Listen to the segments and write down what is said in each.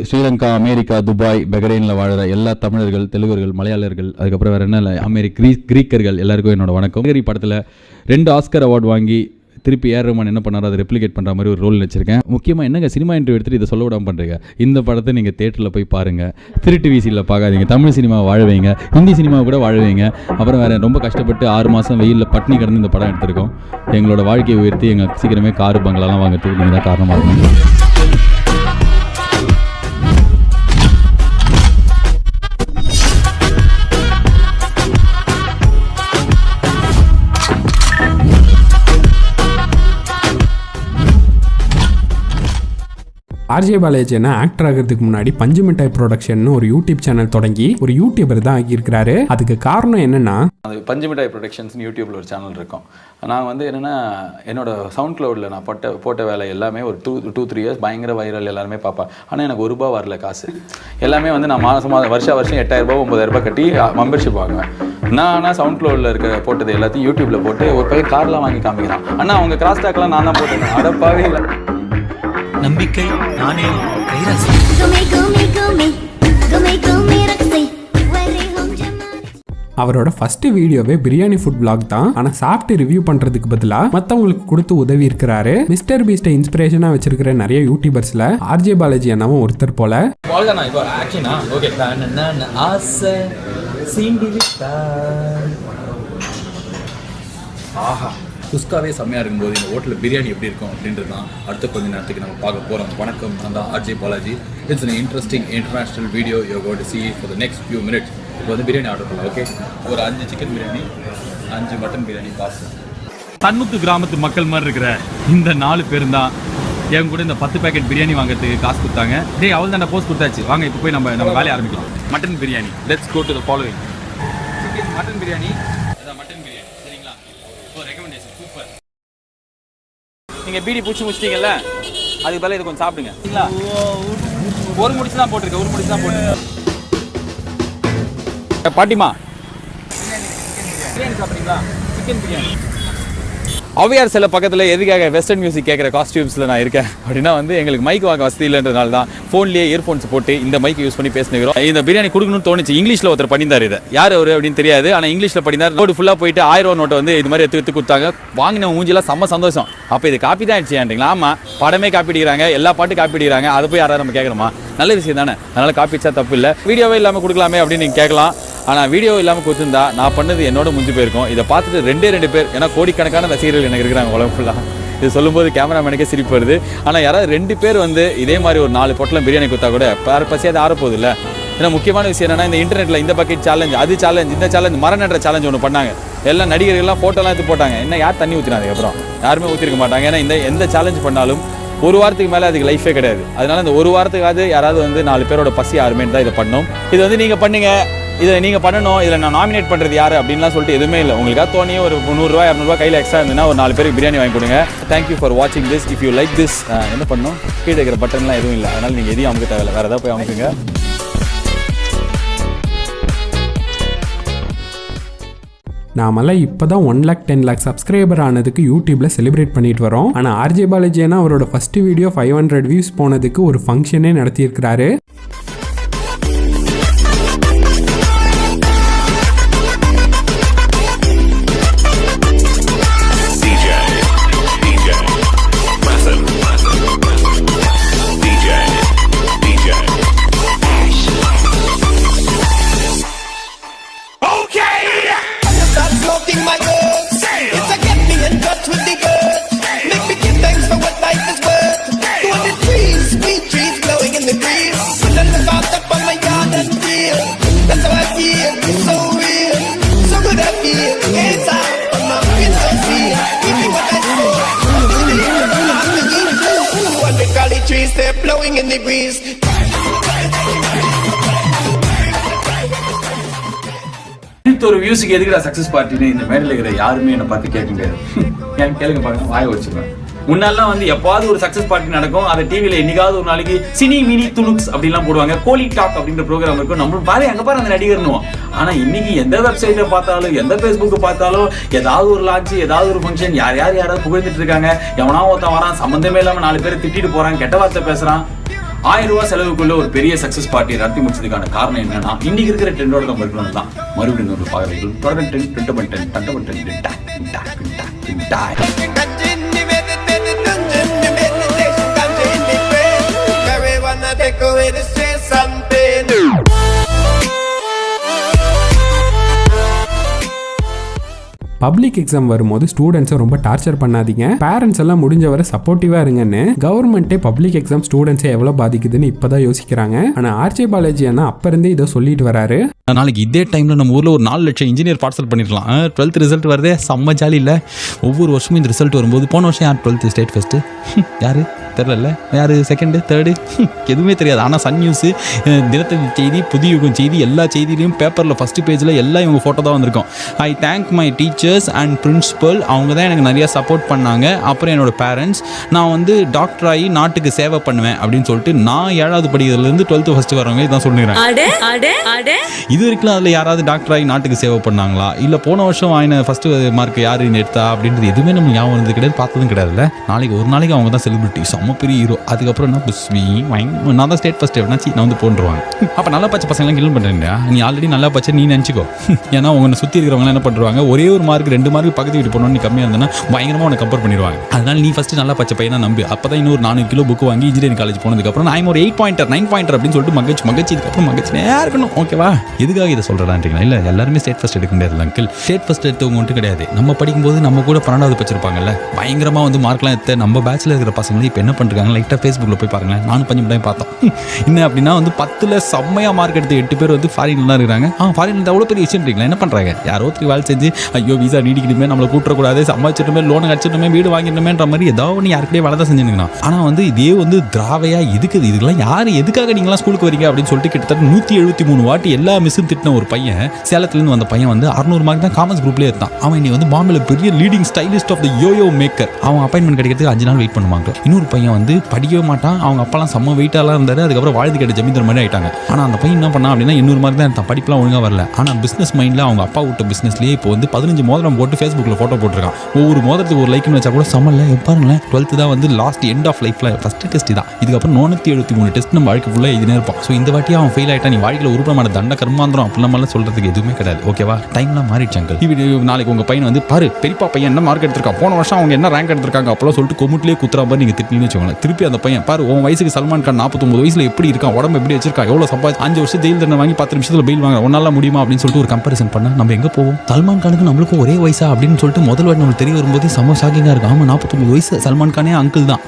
Sri Lanka, America, Dubai, பஹ்ரைனில் வாழ்கிற எல்லா தமிழர்கள், தெலுங்கர்கள், மலையாளர்கள், அதுக்கப்புறம் வேறு என்ன கிரீக்கர்கள் எல்லாருக்கும் என்னோட வணக்கம். படத்தில் 2 ஆஸ்கர் அவார்டு வாங்கி திருப்பி ஏஆர் ரஹ்மான் என்ன பண்ணாரோ அதை ரெப்ளிகேட் பண்ணுற மாதிரி ஒரு ரோல் வச்சிருக்கேன். முக்கியமாக என்னங்க சினிமா இன்டர்வியூ எடுத்துகிட்டு இதை சொல்ல விடாமல் பண்ணுறீங்க. இந்த படத்தை நீங்கள் தேட்டரில் போய் பாருங்கள், திருட்டு வீசியில் பார்க்காதீங்க. தமிழ் சினிமாவை வாழவைங்க, ஹிந்தி சினிமாவை கூட வாழவைங்க. அப்புறம் வேறு ரொம்ப கஷ்டப்பட்டு 6 மாதம் வெயிலில் பட்னி கிடந்து இந்த படம் எடுத்திருக்கோம். எங்களோட வாழ்க்கையை உயர்த்தி எங்கள் சீக்கிரமே காரு பங்களாலாம் வாங்கிறதுக்கு நீங்கள் தான் காரணமாக இருக்கணும். ஆர்ஜே பாலாஜி ஆக்டர் ஆகிறதுக்கு முன்னாடி பஞ்சு மிட்டாய் ப்ரொடக்ஷன் ஒரு யூடியூப் சேனல் தொடங்கி ஒரு யூடியூபர் தான் ஆகியிருக்கிறாரு. அதுக்கு காரணம் என்னன்னா, அது பஞ்சு மிட்டாய் ப்ரொடக்ஷன்ஸ் யூடியூப்ல ஒரு சேனல் இருக்கும். நான் வந்து என்னன்னா என்னோட சவுண்ட் கிளவுடில் நான் போட்ட வேலை எல்லாமே ஒரு 2-3 இயர்ஸ் பயங்கர வைரல், எல்லாருமே பார்ப்பேன். ஆனால் எனக்கு ₹1 வரல காசு. எல்லாமே வந்து நான் வருஷம் 8,000 9,000 கட்டி மெம்பர்ஷிப் வாங்குவேன். நான் ஆனால் சவுண்ட் கிளவுடில் இருக்க போட்டது எல்லாத்தையும் யூடியூப்ல போட்டு ஒரு பையன் கார்லாம் வாங்கி காமிக்கிறான். ஆனால் அவங்க கிராஸ் டாக்லாம் நான் தான் போட்டேன். அடப்பாவே இல்லை. நம்பிக்கை நானே கைராசி. அவரோட ஃபர்ஸ்ட் வீடியோவே பிரியாணி ஃபுட் பிளாக் தான். ஆனா சாப்பிட்டு ரிவ்யூ பண்றதுக்கு பதிலா மத்தவங்களுக்கு கொடுத்து உதவி இருக்கிறாரு. மிஸ்டர் பீஸ்ட இன்ஸ்பிரேஷனா வச்சிருக்கிற நிறைய யூடியூபர்ஸ்ல ஆர்ஜே பாலாஜி அண்ணாவும் ஒருத்தர் போல. ஆஹா, குஸ்காவே செம்மையாக இருக்கும்போது இந்த ஹோட்டலில் பிரியாணி எப்படி இருக்கும் அப்படின்றது தான் அடுத்த கொஞ்ச நேரத்துக்கு நம்ம பார்க்க போகிறோம். வணக்கம், நான் தான் RJ Balaji. It's an interesting international video you are going to see for the next few minutes. இப்போ வந்து பிரியாணி ஆர்டர் பண்ணலாம். ஓகே, ஒரு 5 chicken biryani, 5 mutton biryani parcel. தன்முத்து கிராமத்து மக்கள் மாதிரி இருக்கிற இந்த 4 பேர் தான் என் கூட இந்த 10 பேக்கெட் பிரியாணி வாங்குறதுக்கு காசு கொடுத்தாங்க. டேய், அவள் தான் போஸ்ட் கொடுத்தாச்சு. வாங்க இப்போ போய் நம்ம வேலையை ஆரம்பிக்கலாம். Mutton biryani, let's go to the following. Chicken mutton biryani, அதான் மட்டன் பிரியாணி. சரிங்களா? ஒரு ரெக்கமெண்டேஷன், சூப்பர். நீங்கள் பீடி பிடிச்சி முடிச்சிட்டீங்கல்ல, அதுக்கு பதிலாக இது கொஞ்சம் சாப்பிடுங்க. சரிங்களா? ஒரு முடிச்சு தான் போட்டிருக்கேன், ஒரு முடிச்சு தான் போட்டிருக்கேன். பாட்டிமா, பிரியாணி சாப்பிட்றீங்களா? சிக்கன் பிரியாணி. ஔவையார் சில பக்கத்தில் எதுக்காக வெஸ்டர்ன் மியூசிக் கேட்குற காஸ்டியூம்ஸில் நான் இருக்கேன் அப்படின்னா வந்து எங்களுக்கு மைக் வாங்க வசதி இல்லைன்றதுனால தான் ஃபோன்லேயே இயர்ஃபோன்ஸ் போட்டு இந்த மைக் யூஸ் பண்ணி பேசினுக்கிறோம். இந்த பிரியாணி கொடுக்கணும்னு தோணுச்சு. இங்கிலீஷில் ஒருத்தர் பண்ணியிருந்தார். இதை யார் அவர் அப்படின்னு தெரியாது, ஆனால் இங்கிலீஷில் பண்ணியிருந்தார். நோட்டு ஃபுல்லாக போயிட்டு 1000 நோட்டை வந்து இது மாதிரி எடுத்து கொடுத்தாங்க. வாங்கின மூஞ்சிலாம் செம்ம சந்தோஷம். அப்போ இது காப்பி தான் ஆயிடுச்சுன்றீங்களா? ஆமாம், படமே காப்பி அடிக்கிறாங்க, எல்லா பாட்டும் காப்பி அடிக்கிறாங்க. அதை போய் யாராவது நம்ம கேட்குறோமா? நல்ல விஷயம் தானே. அதனால் காப்பி அடிச்சா தப்பு இல்லை. வீடியோவே இல்லாமல் கொடுக்கலாமே அப்படின்னு நீங்கள் கேட்கலாம். ஆனால் வீடியோ இல்லாமல் கொடுத்துருந்தா நான் பண்ணது என்னோட முடிஞ்சு போயிருக்கும். இதை பார்த்துட்டு 2 பேர், ஏன்னா கோடிக்கணக்கான ரசிகர்கள் எனக்கு இருக்கிறாங்க உலகம் ஃபுல்லாக. இது சொல்லும்போது கேமராமேனுக்கே சிரிப்பு வருது. ஆனால் யாராவது 2 பேர் வந்து இதே மாதிரி ஒரு 4 பொட்டலம் பிரியாணி கொடுத்தா கூட பசியாது ஆறப்போகுது இல்லை. ஏன்னா முக்கியமான விஷயம் என்னன்னா, இந்த இன்டர்நெட்டில் இந்த பக்கெட் சேலஞ்ச், அது சேலஞ்ச், இந்த சேலஞ்ச், மரம் நடுற சேலஞ்ச் ஒன்று பண்ணாங்க. எல்லாம் நடிகர்கள்லாம் ஃபோட்டோலாம் எடுத்து போட்டாங்க. என்ன யார் தண்ணி ஊற்றினா? அதுக்கப்புறம் யாருமே ஊற்றிருக்க மாட்டாங்க. ஏன்னா இந்த எந்த சேலஞ்ச் பண்ணாலும் 1 வாரத்துக்கு மேலே அதுக்கு லைஃபே கிடையாது. அதனால இந்த 1 வாரத்துக்காவது யாராவது வந்து 4 பேரோட பசி யாருமே தான் இதை பண்ணணும். இது வந்து நீங்கள் பண்ணுங்க, இதை நீங்கள் பண்ணணும், இதில் நான் நாமினேட் பண்ணுறது யார் அப்படின்லாம் சொல்லிட்டு எதுவுமே இல்லை. உங்களுக்காக தோணியே ஒரு 100 200 கையில் எக்ஸ்ட்ரா இருந்ததுன்னா ஒரு 4 பேருக்கு பிரியாணி வாங்கி கொடுங்க. தேங்க்யூ ஃபார் வாட்சிங் this. If you like this, என்ன பண்ணணும்? கீழே இருக்கிற பட்டன்லாம் எதுவும் இல்லை, அதனால் நீங்கள் எதையும் அமுக்க தேவையில்லை, வேறு ஏதாவது போய் அமுக்குங்க. நாமெல்லாம் இப்போதான் 1,10,00,000 சப்ஸ்கிரைபர் ஆனதுக்கு யூடியூப்ல செலிப்ரேட் பண்ணிட்டு வரோம். ஆனால் ஆர்ஜே பாலாஜி அவரோட ஃபர்ஸ்ட் வீடியோ 500 வியூஸ் போனதுக்கு ஒரு ஃபங்க்ஷனே நடத்தியிருக்கிறாரு. They're blowing in the breeze. ஒரு வியூஸுக்கு எதுக்குடா சக்ஸஸ் பார்ட்டின்னு இந்த மேடையில் இருக்கிற யாருமே என்னை பார்த்து கேட்க முடியாது. ஏன் கேளுங்க பாருங்க, வாய வச்சுருவேன். முன்னாலாம் வந்து எப்பாவது ஒரு சக்ஸஸ் பார்ட்டி நடக்கும். அதை டிவியில் என்னைக்காவது ஒரு நாளைக்கு சினி மினி துணுக்ஸ் அப்படின்லாம் போடுவாங்க. கோலி டாக் அப்படின்ற ப்ரோக்ராம் இருக்கும். நம்மளும் பாரு அங்கே பாரு அந்த நடிகர்னுவோம். ஆனால் இன்னைக்கு எந்த வெப்சைட்டை பார்த்தாலும், எந்த ஃபேஸ்புக்கை பார்த்தாலும் ஏதாவது ஒரு லான்ச்சு, ஏதாவது ஒரு ஃபங்க்ஷன், யாராவது புகழ்ந்துட்டு இருக்காங்க. எவனா ஒருத்தன் வரான், சம்மந்தமே இல்லாமல் 4 பேரை திட்டிட்டு போகிறான், கெட்ட வார்த்தை பேசுகிறான். ₹1000 செலவுக்குள்ள ஒரு பெரிய சக்சஸ் பார்ட்டி நடத்தி முடிச்சதுக்கான காரணம் என்னன்னா இன்னைக்கு இருக்கிற ட்ரெண்டோட நம்ம இருக்கணும் தான். மறுபடியும் ஒரு பார்வைகள் தொடர் trend take away the stress and pain. Public exam வரும்போது ஸ்டூடெண்ட்ஸை ரொம்ப டார்ச்சர் பண்ணாதீங்க, பேரண்ட்ஸ் எல்லாம் முடிஞ்ச வரை சப்போர்ட்டிவா இருங்கன்னு கவர்மெண்ட்டே பப்ளிக் எக்ஸாம் ஸ்டூடெண்ட்ஸை எவ்வளவு பாதிக்குதுன்னு இப்பதான் யோசிக்கிறாங்க. ஆனா ஆர்ஜே பாலாஜி அண்ணா அப்ப இருந்தே இதை சொல்லிட்டு வராரு. நாளைக்கு இதே டைமில் நம்ம ஊரில் ஒரு 4 லட்சம் இன்ஜினியர் பார்சல் பண்ணிடலாம். 12th ரிசல்ட் வருதே, செம்ம ஜாலி இல்லை? ஒவ்வொரு வருஷமும் இந்த ரிசல்ட் வரும்போது போன வருஷம் யார் 12th ஸ்டேட் ஃபஸ்ட்டு யார் தெரில, யார் செகண்டு தேர்டு எதுவுமே தெரியாது. ஆனால் சன் நியூஸு, தினத்தந்தி செய்தி, புதிய யுகம் செய்தி எல்லா செய்தியிலையும் பேப்பரில் ஃபஸ்ட்டு பேஜில் எல்லாம் இவங்க ஃபோட்டோ தான் வந்திருக்கும். I thank my teachers and principal, அவங்க தான் எனக்கு நிறையா சப்போர்ட் பண்ணாங்க. அப்புறம் என்னோடய பேரண்ட்ஸ், நான் வந்து டாக்டர் ஆகி நாட்டுக்கு சேவை பண்ணுவேன் அப்படின்னு சொல்லிட்டு நான் 7வது படிக்கிறதுலேருந்து 12th ஃபஸ்ட்டு வரவங்க இதான் சொல்லிடுறேன். இது வரைக்கும் அதில் யாராவது டாக்டர் ஆகி நாட்டுக்கு சேவை பண்ணாங்களா, இல்லை போன வருஷம் வாங்கின ஃபஸ்ட்டு மார்க் யார் எடுத்தா அப்படின்றது எதுவுமே நம்ம ஞாபகம் இருந்தது கிடையாது, பார்த்ததும் கிடையாதுல்ல. நாளைக்கு ஒரு நாளைக்கு அவங்க தான் செலிபிரிட்டி, செம்ம பெரிய ஹீரோ. அதுக்கப்புறம் என்ன புஸ்வி நான் தான் ஸ்டேட் ஃபஸ்ட் எவ்வளோச்சி நான் வந்து போன்றுவாங்க. அப்போ நல்லா பச்சை பசங்களாம் கிளம்பி பண்ணுறேன். நீ ஆல்ரெடி நல்லா பச்சை நீ நினச்சிக்கோ. ஏன்னா உங்களை சுற்றி இருக்கிறவங்களாம் என்ன பண்ணுவாங்க, ஒரே ஒரு மார்க் 2 மார்க் பக்கத்து வீட்டு போனோன்னு நீ கம்மியாக இருந்தேன்னா பயங்கரமாக உனக்கு கம்பேர் பண்ணிடுவாங்க. அதனால் நீ ஃபஸ்ட்டு நல்லா பச்சை பையனா நம்பி, அப்போ தான் இன்னொரு 4 கிலோ புக் வாங்கி இன்ஜினியரிங் காலேஜ் போனதுக்கப்புறம் நான் ஒரு 8 பாயிண்டர் 9 பாயிண்டர் அப்படின்னு சொல்லிட்டு மகிழ்ச்சி இதுக்கப்புறம் மகிழ்ச்சினே இருக்கணும். ஓகேவா? எதுக்காக இதை சொல்கிறேன் இல்லை, எல்லாருமே ஸ்டேட் ஃபஸ்ட் எடுக்க முடியாது அங்கிள். ஸ்டேட் ஃபஸ்ட் எடுத்தவங்க மட்டும் கிடையாது. நம்ம படிக்கும்போது நம்ம கூட 12வது படிச்சிருப்பாங்கல்ல, பயங்கரமாக வந்து மார்க்லாம் எடுத்த நம்ம பேட்சில் இருக்கிற பசங்களும் இப்போ என்ன பண்ணுறாங்க, லைட்டாக ஃபேஸ்புக்கில் போய் பாருங்களேன். நானும் 5 மினிட் பார்த்தோம். என்ன அப்படின்னா வந்து 10ல் செம்மையாக மார்க் எடுத்து 8 பேர் வந்து ஃபாரின்ல தான் இருக்கிறாங்க. ஃபாரின்ல அவ்வளோ பெரிய விஷயம் என்ன பண்ணுறாங்க, யாரோ ஒருத்தர் வேலை செஞ்சு ஐயோ வீசா நீடிக்கணுமே, நம்மளை கூட்டக்கூடாது, சம்பாதிச்சிட்டுமே, லோன் கடிச்சிட்டுமே, வீடு வாங்கிடணுமேன்ற மாதிரி ஏதாவது ஒன்று யாருக்கிட்டே வேலை தான் செஞ்சுருக்கணும். ஆனால் வந்து இதே வந்து திராவையா இருக்குது, இதுக்கெல்லாம் யார் எதுக்காக நீங்களாம் ஸ்கூலுக்கு வரீங்க அப்படின்னு சொல்லிட்டு கிட்டத்தட்ட 173 வாட்டி எல்லா மிஸ்ஸும் திட்டின ஒரு பையன், சேலத்துலேருந்து வந்த பையன் வந்து 600 மார்க் தான் காமர்ஸ் குரூப்லேயே இருந்தான். அவன் இன்னைக்கு வந்து பாம்பேல பெரிய leading stylist of the yoyo maker. அவன் அப்பாயின்மெண்ட் கிடைக்கிறதுக்கு 5 நாள் வெயிட் பண்ணுவாங்க. இன்னொரு பையன் வந்து படிக்கவே மாட்டான், அவங்க அப்பெல்லாம் செம்ம வெயிட்டாலாம் இருந்தார். அதுக்கப்புறம் வாழ்ந்து கேட்ட ஜமீன்தார் மாதிரி ஆயிட்டாங்க. ஆனால் அந்த பையன் என்ன பண்ணா அப்படின்னா 800 மார்க் தான் எடுத்தான், படிப்புலாம் ஒழுங்காக வரல. ஆனால் பிஸ்னஸ் மைண்டில் அவங்க அப்பா விட்ட பிஸ்னஸ்லேயே இப்போ வந்து 15 மோதிரம் போட்டு ஃபேஸ்புக்கில் ஃபோட்டோ போட்டிருக்கான். ஒவ்வொரு மோதிரத்துக்கு ஒரு லைக்னு வச்சா கூட சமல்ல. பாருங்களேன், 12th தான் வந்து லாஸ்ட் எண்ட் ஆஃப் லைஃப்ல ஃபஸ்ட்டு டெஸ்ட் தான். இதுக்கப்புறம் 473 டெஸ்ட் நம்ம வாழ்க்கை ஃபுல்லாக எழுதினே இருப்போம். ஸோ இந்த வாட்டி அவன் ஃபெயில் ஆகிட்டான், நீ வாழ்க்கையில் உருப்பமான தண்ட கர்மாந்திரம் அப்படிலாம் சொல்கிறதுக்கு எதுவுமே கிடையாது. ஓகேவா? டைம்லாம் மாறிடுச்சு அங்கிள். நாளைக்கு உங்கள் பையன் வந்து பாரு பெரியப்பா பையன் என்ன மார்க் எடுத்திருக்கான், போன வருஷம் அவங்க என்ன ரேங்க் எடுத்திருக்காங்க அப்பெல்லாம் சொல்லிட்டு கொமுட்லேயே குத்துறா மாதிரி நீங்கள் திட்டினு வச்சுக்கோங்களேன். திருப்பி அந்த பையன் பாரு உன் வயசுக்கு சல்மான் கான் 49 வயசுல எப்படி இருக்கான், உடம்பு எப்படி வச்சிருக்கான், எவ்வளோ சம்பாதிச்சு 5 வருஷம் ஜெயில் தண்டனை வாங்கி 10 நிமிஷத்தில் பெயில் வாங்க, ஒன்னால முடியுமா அப்படின்னு சொல்லிட்டு ஒரு கம்பேரிசன் பண்ண நம்ம எங்கே போவோம்? சல்மான் கானுக்கு நம்மளுக்கும் ஒரே வயசா அப்படின்னு சொல்லிட்டு முதல் வாட்டி நம்மளுக்கு தெரிய வரும்போது செம்ம ஷாக்கிங்காக இருக்கும். ஆமாம் 49 வயசு சல்மான் கானே அங்கிள் தான்.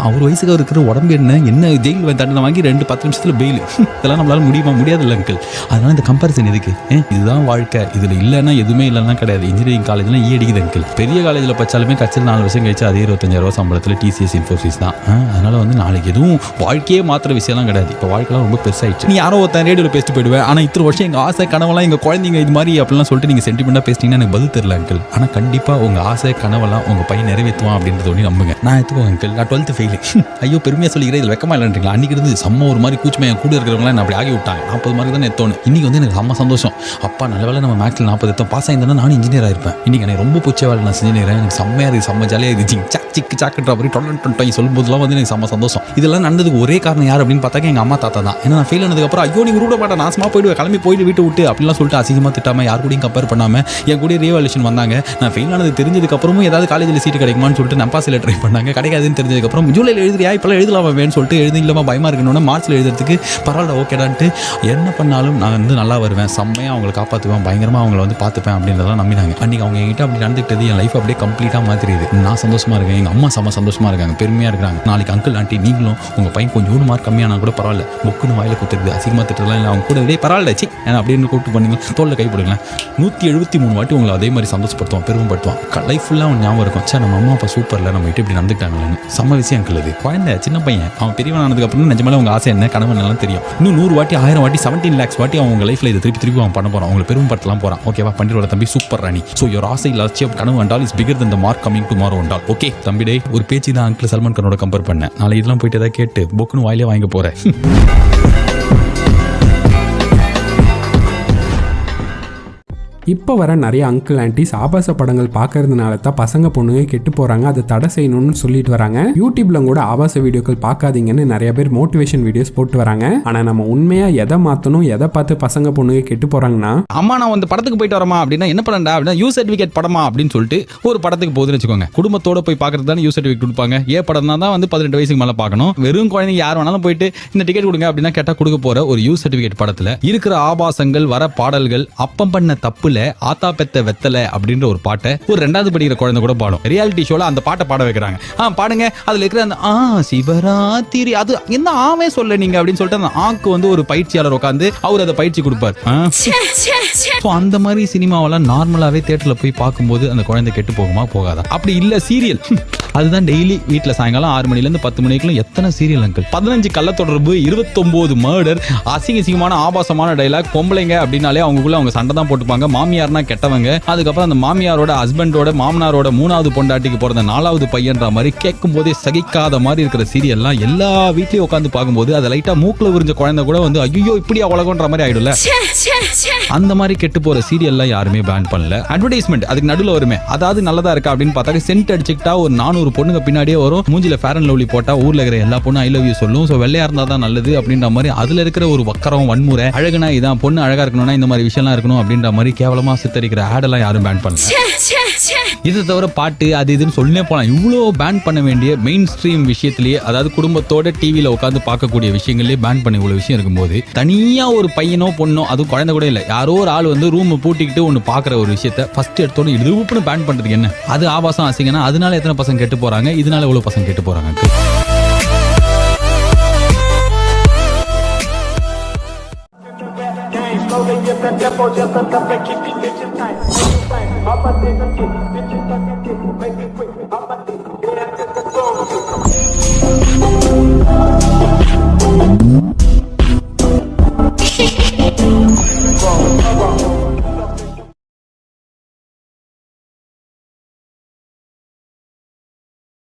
அவர் வயசுக்கு இருக்கிற உடம்பு என்ன ஜெயில் தண்டனை வாங்கி 10 நிமிஷத்தில் பெயில், இதெல்லாம் நம்மளால முடியுமா? முடியாது இல்லை அங்கிள். அதனால இந்த கம்பேரிசன் எதுக்கு? இதுதான் வாழ்க்கை, இதில் இல்லைன்னா எதுவுமே இல்லைன்னா கிடையாது. இன்ஜினியரிங் காலேஜ்லாம் அடிக்குது அங்கிள். பெரிய காலேஜில் படித்தாலுமே கட்சியில் 4 வருஷம் கழிச்சு அதே 25,000 சம்பளத்தில் டிசிஎஸ் இன்ஃபோசிஸ் தான். அதனால் வந்து நாளைக்கு எதுவும் வாழ்க்கையே மாத்திர விஷயம்லாம் கிடையாது. இப்போ வாழ்க்கைலாம் ரொம்ப பெருசாகிடுச்சு. நீ யாரோ ஒருத்தன் ரேடியோவில் பேசிட்டு போயிடுவேன், ஆனால் இத்தனை வருஷம் எங்கள் ஆசை கனவெல்லாம் எங்கள் குழந்தைங்க இது மாதிரி அப்படிலாம் சொல்லிட்டு நீங்கள் சென்டிமெண்ட்டாக பேசிட்டீங்கன்னா எனக்கு பதில் தெரியல அங்கிள். ஆனால் கண்டிப்பாக உங்கள் ஆசை கனவெல்லாம் உங்கள் பையன் நிறைவேற்றுவான் அப்படின்றத ஒன்று நம்புங்க. நான் எடுத்துக்கோங்க அங்கிள், நான் 12th ஃபெயில். ஐயோ பெருமையாக சொல்லிக்கிறேன், இதில் வெக்கமா இல்லைன்றீங்களா? அன்றைக்கி இருந்து செம்ம ஒரு மாதிரி கூச்சமே என் கூட இருக்கிறவங்களாம் என்ன அப்படி ஆகி விட்டாங்க. 40 மார்க் தான் எடுத்தோன்னு. இன்றைக்கி வந்து எனக்கு செம்ம சந்தோஷம். அப்பா நல்ல வேலை நம்ம மேக்ஸில் 40 எடுத்தோம், பாஸ் ஆயிருந்தேன்னா நானும் இன்ஜினியர் ஆயிருப்பேன். இன்றைக்கி எனக்கு ரொம்ப பிடிச்ச வேலை நான் செஞ்சுக்கிறேன். எனக்கு செம்மையாக இருக்குது, செம்ம ஜாலியாக இருந்துச்சு. சிக்கு சாக்குன்ற மாதிரி டொலன் சொல்லும்போதுலாம் வந்து எனக்கு செம்ம சந்தோஷம். இதெல்லாம் நடந்ததுக்கு ஒரே காரணம் யார் அப்படின்னு பார்த்தாக்க எங்கள் அம்மா தாத்தா தான். ஏன்னா நான் ஃபெயில் ஆனதுக்கப்புறம் ஐயோ நீங்கள் விட மாட்டேன், நாசமாக போயிடுவேன், கிளம்பி போயிட்டு வீட்டு விட்டு அப்படிலாம் சொல்லிட்டு அசிங்கமாக திட்டாமல் யார் கூடயும் கம்பேர் பண்ணாமல் என் கூட ரீவால்யூஷன் வந்தாங்க. நான் ஃபெயில் ஆனது தெரிஞ்சதுக்கப்புறமும் ஏதாவது காலேஜில் சீட்டு கிடைக்குமான்னு சொல்லிட்டு நம்பாசில் ட்ரை பண்ணாங்க. கிடைக்காதுன்னு தெரிஞ்சதுக்கப்புறம் ஜூலையில் எழுதுறியா இப்போலாம் எழுதலாம் வேணும்னு சொல்லிட்டு எழுதி இல்லாமல் பயமாக இருக்கணும்னா மார்ச்சில் எழுதுறதுக்கு பரவாயில்ல ஓகேடான்ட்டு என்ன பண்ணாலும் நான் வந்து நல்லா வருவேன், செம்மையாக அவங்களை காப்பாற்றுவேன், பயங்கரமாக அவங்கள வந்து பார்த்துப்பேன் அப்படின்றதெல்லாம் நம்பினாங்க. அன்றைக்கி அவங்க என்கிட்ட அப்படி நடந்துக்கிட்டது என் லைஃப் அப்படியே கம்ப்ளீட்டாக மாற்றிடுது. நான் சந்தோஷமாக இருக்கேன், எங்கள் அம்மா செம்ம சந்தோஷமாக இருக்காங்க, பெருமையாக இருக்கிறாங்க. நாளைக்கு அங்கிள் ஆண்டி நீங்களும் உங்கள் பையன் கொஞ்சம் மார்க் கம்மியானா கூட பரவாயில்ல, புக்குன்னு வாயில் குத்துறது அசிங்கமாக திட்டலாம் இல்லை, அவங்க கூட இதே பரவாயில்ல சி ஏன்னா அப்படின்னு கூப்பிட்டு பண்ணுங்க, தோளில் கைப்படுங்களேன். 173 வாட்டி உங்களை அதே மாதிரி சந்தோஷப்படுத்துவான், பெருமைப்படுத்துவான். லைஃப் ஃபுல்லாக அவன் ஞாபகம் இருக்கும், சார் நம்ம அம்மா அப்பா சூப்பரில் நம்ம கிட்ட இப்படி நடந்துக்கிட்டாங்களேன்னு. செம்ம விஷயம் அங்கிள். அது குழந்தை சின்ன பையன், அவன் பெரியவன் ஆனதுக்கப்புறம் நிஜமாலே உங்கள் ஆசை என்ன கனவு எல்லாம் தெரியும். இன்னும் 100 வாட்டி 1000 வாட்டி 17 lakhs வாட்டி அவங்க லைஃப்பில் இதை திருப்பி அவன் பண்ண போகிறான், அவங்களை பெருமைப்படுத்தலாம் போகிறான். ஓகேவா? பண்டிரோட தம்பி சூப்பர் ராணி. ஸோ யோர் ஆசை லட்சியம் கனவு என்றால் is bigger than the mark coming tomorrow என்றால். ஓகே தம்பிடே, ஒரு பேச்சு தான் அங்கிள் சல்மான் கானோட கம்பேர் பண்ணேன். நாளை இதெல்லாம் போயிட்டு ஏதாவது கேட்டு புக்குன்னு வாயிலே வாங்க போகிறேன். இப்போ வர நிறைய அங்கிள் ஆன்டிஸ் ஆபாச படங்கள் பார்க்கறதுனால தான் பசங்க பொண்ணுங்க கெட்டு போறாங்க, அதை தடை செய்யணும்னு சொல்லிட்டு வராங்க. யூடியூப்ல கூட ஆபாச வீடியோக்கள் பார்க்காதீங்கன்னு நிறைய பேர் மோட்டிவேஷன் வீடியோஸ் போட்டு வராங்க. ஆனா நம்ம உண்மையா எதை மாத்தணும், எதை பார்த்து பசங்க பொண்ணுங்க கெட்டு போறாங்கன்னா, அம்மா நான் வந்து படத்துக்கு போயிட்டு வரமா அப்படின்னா என்ன பண்ணடா அப்படின்னா யூ சர்டிஃபிகேட் படமா அப்படின்னு சொல்லிட்டு ஒரு படத்துக்கு போகுதுன்னு வச்சுக்கோங்க. குடும்பத்தோட போய் பார்க்கறது தானே யூ சர்டிஃபிகேட் கொடுப்பாங்க. படம் தான் வந்து 18 வயசுக்கு மேல பார்க்கணும். வெறும் குழந்தைங்க யார் வேணாலும் போயிட்டு இந்த டிக்கெட் கொடுங்க அப்படின்னா கேட்டா கொடுக்க போற ஒரு யூ சர்டிஃபிகேட் படத்துல இருக்கிற ஆபாசங்கள், வர பாடல்கள், அப்பம் பண்ண தப்புல ஆத்தா பெத்த வெத்தல அப்படின்ற ஒரு பாட்டை ஒரு 2வது படிக்கிற குழந்தை கூட பாடும். ரியாலிட்டி ஷோல அந்த பாட்டை பாட வைக்கிறாங்க. பாடுங்க, அதுல இருக்கிற அந்த சிவராத்திரி அது என்ன ஆவே சொல்ல நீங்க அப்படின்னு சொல்லிட்டு அந்த ஆக்கு வந்து ஒரு பயிற்சியாளர் உட்காந்து அவர் அதை பயிற்சி கொடுப்பார். அந்த மாதிரி சினிமாவெல்லாம் நார்மலாவே தியேட்டர்ல போய் பார்க்கும்போது அந்த குழந்தை கெட்டு போகுமா போகாதா? அப்படி இல்ல சீரியல், அதுதான் டெய்லி வீட்டுல சாயங்காலம் 6 மணில இருந்து 10 மணிக்குள்ள எத்தனை சீரியல் அங்கிள், 15 கள்ள தொடர்பு, 29 மர்டர், அசிங்கமான ஆபாசமான டைலாக். பொம்பளைங்க அப்படின்னாலே அவங்களுக்குள்ள அவங்க சண்டை தான் போட்டுப்பாங்க. மாமியார்னா கெட்டவங்க, அதுக்கப்புறம் அந்த மாமியாரோட ஹஸ்பண்டோட மாமனாரோட 3வது பொண்டாட்டிக்கு பிறந்த 4வது பையன்ற மாதிரி கேட்கும் போதே சகிக்காத மாதிரி இருக்கிற சீரியல்லாம் எல்லா வீட்லயும் உட்காந்து பார்க்கும்போது அதை லைட்டா மூக்குல விரிஞ்ச குழந்தை கூட வந்து ஐயோ இப்படியா உலகன்ற மாதிரி ஆயிடும்ல. அந்த மாதிரி கெட்டு போற சீரியல்லாம் யாருமே பேன் பண்ணல. அட்வர்டைஸ்மெண்ட் அதுக்கு நடுவில் வருமே, அதாவது நல்லதா இருக்கா அப்படின்னு பார்த்தா சென்ட் அடிச்சுக்கிட்டா ஒரு 400 பொண்ணுங்க பின்னாடியே வரும். மூஞ்சில ஃபேர் அண்ட் லவ்லி போட்டா ஊர்ல இருக்கிற எல்லா பொண்ணும் ஐ லவ் யூ சொல்லும். சோ வெள்ளையா இருந்தா தான் நல்லது அப்படின்ற மாதிரி அதுல இருக்கிற ஒரு வக்கரம், வன்முறை, அழகுனா இதான், பொண்ணு அழகா இருக்கணும்னா இந்த மாதிரி விஷயம்லாம் இருக்கணும் அப்படின்ற மாதிரி கேவலமா சித்தரிக்கிற ஆடெல்லாம் யாரும் பேன் பண்ணல. இதை தவிர பாட்டு அது இதுன்னு சொல்லினே போலாம். இவ்வளோ பேன் பண்ண வேண்டிய மெயின் ஸ்ட்ரீம் விஷயத்திலேயே, அதாவது குடும்பத்தோட டிவியில உட்காந்து பார்க்கக்கூடிய விஷயங்களே பேன் பண்ண இவ்வளவு விஷயம் இருக்கும்போது தனியா ஒரு பையனோ பொண்ணோ, அது குழந்தை கூட இல்ல, யாரோ ஒரு ஆள் வந்து ரூம் பூட்டிக்கிட்டு ஒன்னு பாக்குற ஒரு விஷயத்த ஃபர்ஸ்ட் எடுத்தோன்னு இதுவுப்புன்னு பேன் பண்றதுக்கு என்ன? அது ஆபாசம், அசிங்கன்னா அதனால எத்தனை பசங்க கெட்டு போறாங்க, இதனால எவ்வளவு பசங்க கெட்டு போறாங்க.